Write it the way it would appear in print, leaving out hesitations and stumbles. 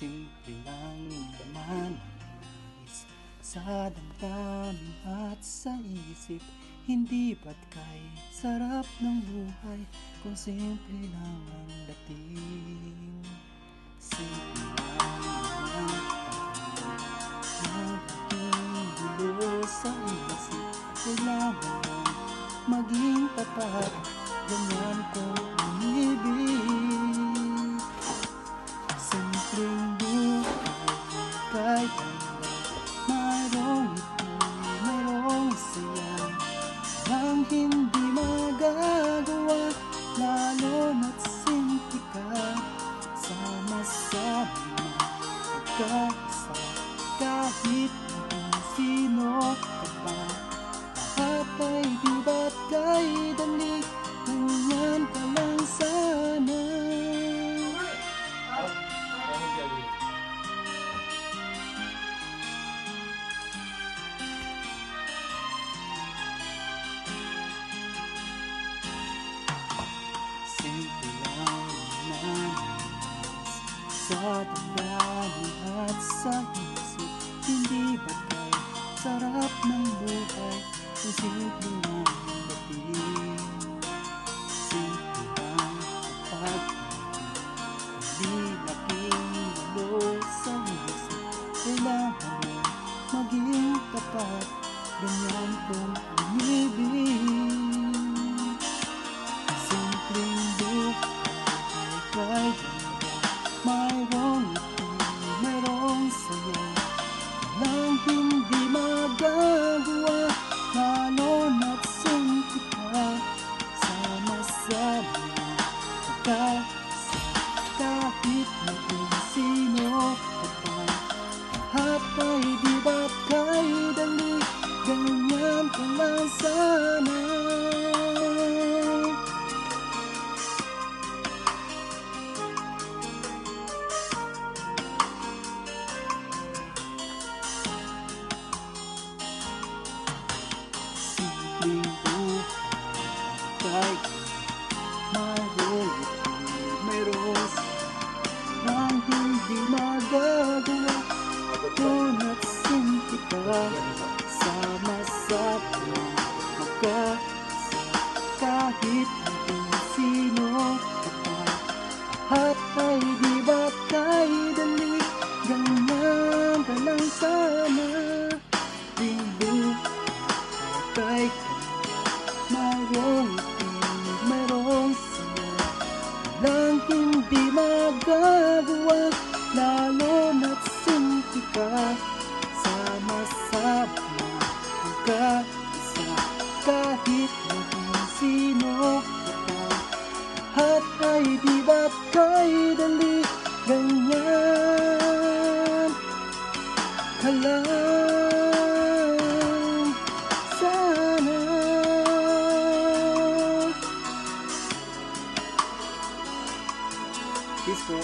Simple lang naman is sa damdamin at sa isip. Hindi ba't kay sarap ng buhay kung simple lang ang dating. Simple lang naman ang aking gulo sa isip. Kailangan lang maging tapat, ganyan kong umibig. Simpleng buhay kahit mayroong ngiti, mayroong saya, ang hindi magagawa, lalo na't simple ka. Sama-sama magkasa kahit sino ka pa. Lahat ay di ba't kay dali, ganyan ka lang sana. Simple lang naman sa damdamin at sa isip. Hindi ba kay sarap ng buhay kung simple lang ang dating. Simple lang kapag hindi laking gulo sa isip. Kailangan lang maging tapat, ganyan kung umibig. Simpleng buhay kahit mayroong ngiti, mayroong saya, walang hindi magagawa, lalo na't simple ka. Sama-sama magkasa kahit maging sino ka pa. Lahat ay di ba't kay dali, ganyan ka lang sana. Simpleng buhay kahit mayroong ngiti, mayroong nang hindi magagawa, kung at simple ka. Sama-sama magkasa kahit maging sino ka pa. Lahat ay di ba't kay dali, ganyan ka lang sana. Kahit mayroong ngiti, mayroong saya, walang hindi magagawa, lalo na't simple ka. Sama-sama magkasa kahit maging sino ka pa. Lahat ay di ba't kay dali, ganyan ka lang sana. Peace po.